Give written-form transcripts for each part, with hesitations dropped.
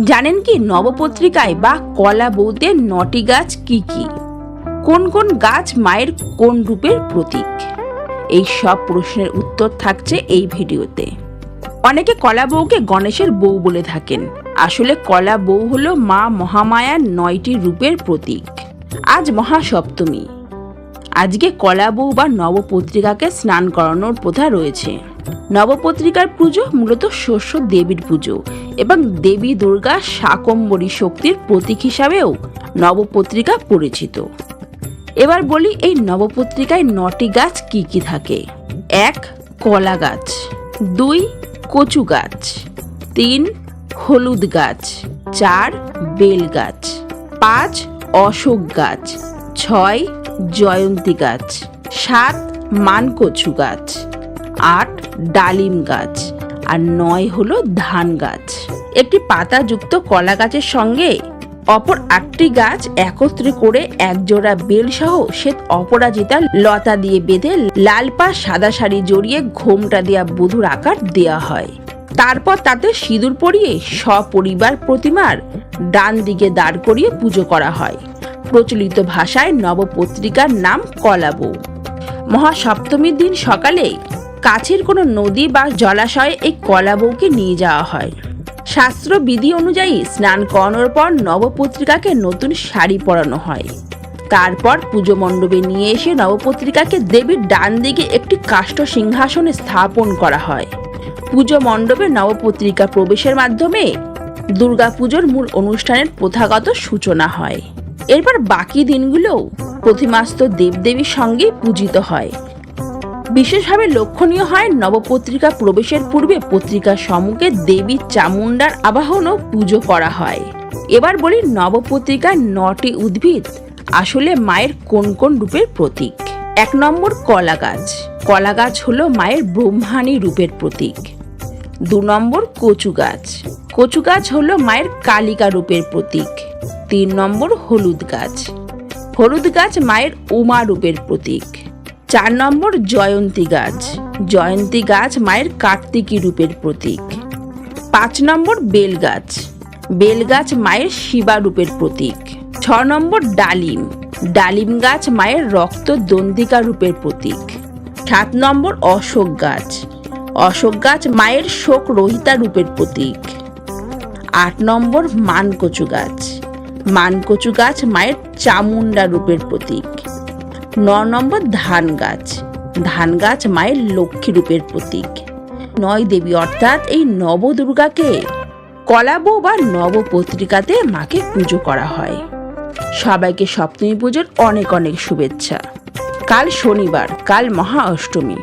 জানেন কি নবপত্রিকায় বা কলা বউতে 9টি গাছ কি কি? কোন কোন গাছ মায়ের কোন রূপের প্রতীক? এই সব প্রশ্নের উত্তর থাকছে এই ভিডিওতে। অনেকে কলা বউকে গণেশের বউ বলে থাকেন। আসলে কলা বউ হলো মা মহামায়ার 9টি রূপের প্রতীক। আজ মহাসপ্তমী। আজকে কলা বউ বা নবপত্রিকাকে স্নান করানোর প্রথা রয়েছে। নবপত্রিকার পুজো মূলত শস্য দেবীর পুজো এবং দেবী দুর্গা শাকম্ভরী শক্তির প্রতীক হিসাবেও নবপত্রিকা পরিচিত। এবার বলি এই নবপত্রিকায় 9টি গাছ কি কি থাকে। 1. কলা গাছ, 2. কচু গাছ, 3. হলুদ গাছ, 4. বেল গাছ, 5. অশোক গাছ, 6. জয়ন্তী গাছ, 7. মানকচু গাছ, 8. ডালিম গাছ, আর 9 হলো ধান গাছ। একটি পাতাযুক্ত কলা গাছের সঙ্গে অপর 8টি গাছ একত্রে করে একজোড়া বেল সহ শ্বেত অপরাজিতা লতা দিয়ে বেঁধে লাল পাড় সাদা শাড়ি জড়িয়ে ঘোমটা দেওয়া বধূর আকার দেওয়া হয়। তারপর তাতে সিঁদুর পরিয়ে সপরিবার প্রতিমার ডান দিকে দাঁড় করিয়ে পুজো করা হয়। প্রচলিত ভাষায় নবপত্রিকার নাম কলা বউ। মহাসপ্তমীর দিন সকালে কাছের কোনো নদী বা জলাশয়ে এই কলা বউকে নিয়ে যাওয়া হয়। শাস্ত্র বিধি অনুযায়ী স্নান করানোর পর নবপত্রিকাকে নতুন শাড়ি পরানো হয়। তারপর পুজো মণ্ডপে নিয়ে এসে নবপত্রিকাকে দেবীর ডান দিকে একটি কাষ্ঠ সিংহাসনে স্থাপন করা হয়। পুজো মণ্ডপে নবপত্রিকা প্রবেশের মাধ্যমে দুর্গাপুজোর মূল অনুষ্ঠানের প্রথাগত সূচনা হয়। এরপর বাকি দিনগুলোও প্রতিমাস্ত দেবদেবীর সঙ্গে পূজিত হয়। বিশেষভাবে লক্ষণীয় হয় নবপত্রিকা প্রবেশের পূর্বে পত্রিকার সম্মুখে দেবী চামুণ্ডার আবাহন ও পুজো করা হয়। এবার বলি নবপত্রিকার 9টি উদ্ভিদ আসলে মায়ের কোন কোন রূপের প্রতীক। 1 নম্বর কলা গাছ। কলা গাছ হলো মায়ের ব্রহ্মাণী রূপের প্রতীক। 2 নম্বর কচু গাছ। কচু গাছ হলো মায়ের কালিকা রূপের প্রতীক। 3 নম্বর হলুদ গাছ। হলুদ গাছ মায়ের উমা রূপের প্রতীক। 4 নম্বর জয়ন্তী গাছ। জয়ন্তী গাছ মায়ের কার্তিকী রূপের প্রতীক। 5 নম্বর বেল গাছ। বেল গাছ মায়ের শিবা রূপের প্রতীক। 6 নম্বর ডালিম। ডালিম গাছ মায়ের রক্ত দন্দিকা রূপের প্রতীক। 7 নম্বর অশোক গাছ। অশোক গাছ মায়ের শোক রহিতা রূপের প্রতীক। 8 নম্বর মানকচু গাছ। মানকচু গাছ মায়ের চামুণ্ডা রূপের প্রতীক। 9 নম্বর ধান গাছ। ধান গাছ মায়ের লক্ষ্মী রূপের প্রতীক। 9 দেবী অর্থাৎ এই নবদুর্গাকে কলা বউ বা নবপত্রিকাতে মাকে পুজো করা হয়। সবাইকে সপ্তমী পুজোর অনেক অনেক শুভেচ্ছা। কাল শনিবার, কাল মহা অষ্টমী।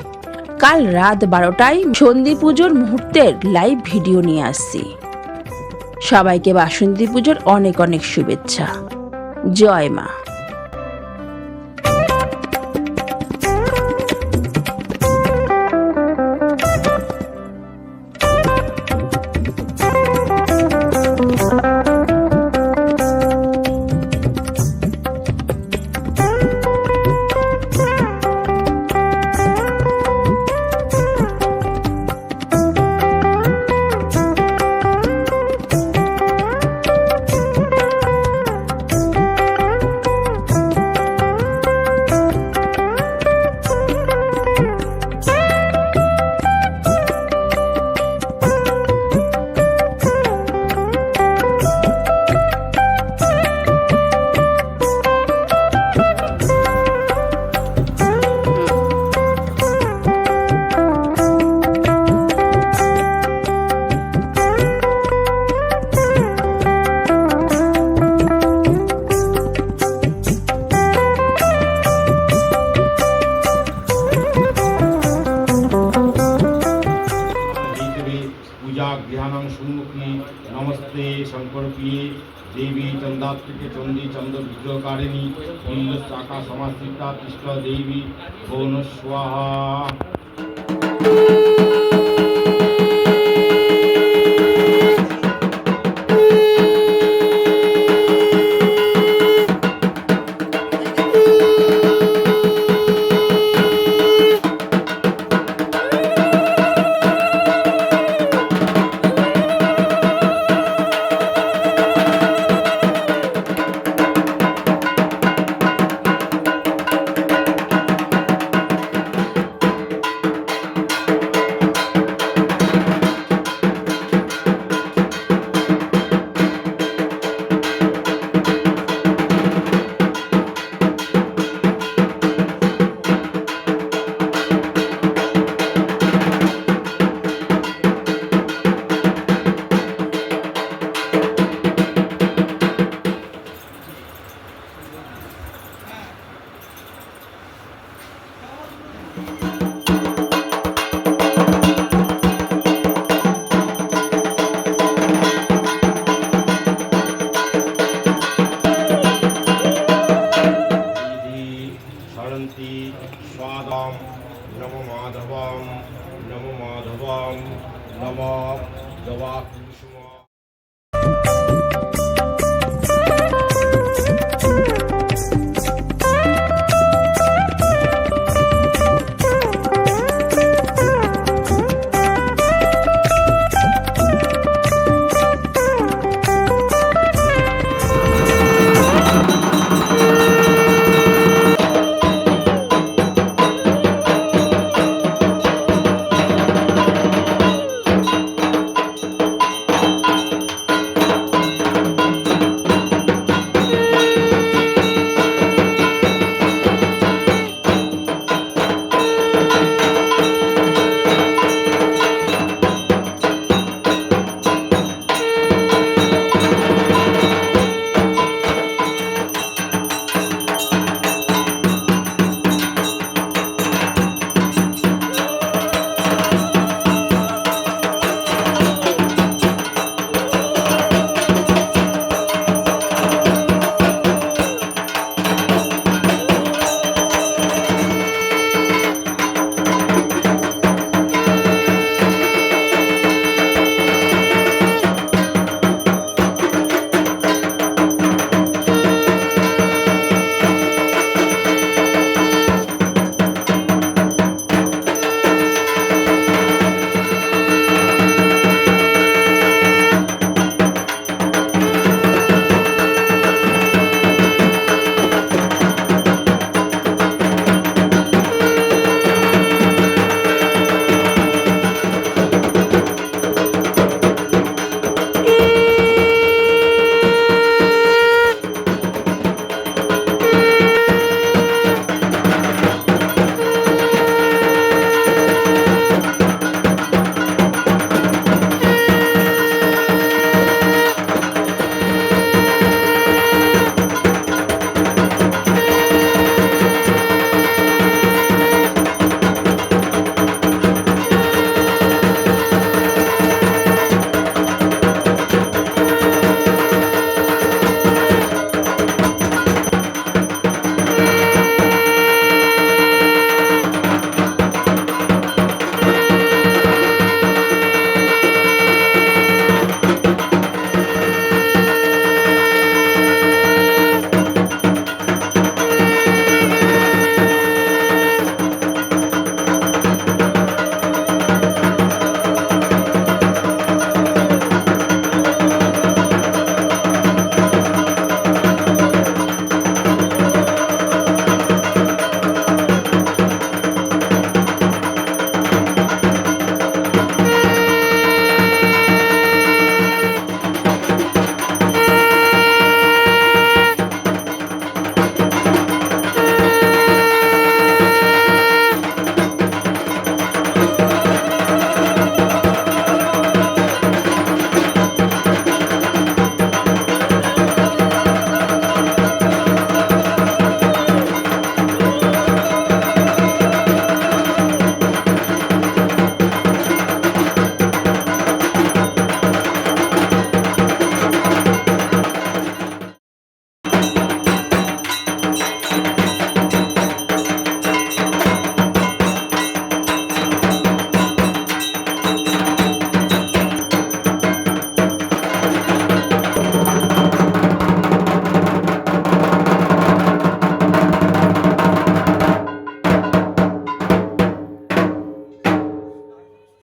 কাল রাত 12টায় সন্ধি পুজোর মুহূর্তের লাইভ ভিডিও নিয়ে আসছি। সবাইকে বাসন্তী পুজোর অনেক অনেক শুভেচ্ছা। জয় মা। ध्यानं सम्मुखी नमस्ते शंकरप्रिये देवी चंदात्रिके चंदी चंद विग्रहकारिणी कुंड शाखा समाश्रिता तिष्ठ देवी भुवन स्वाहा।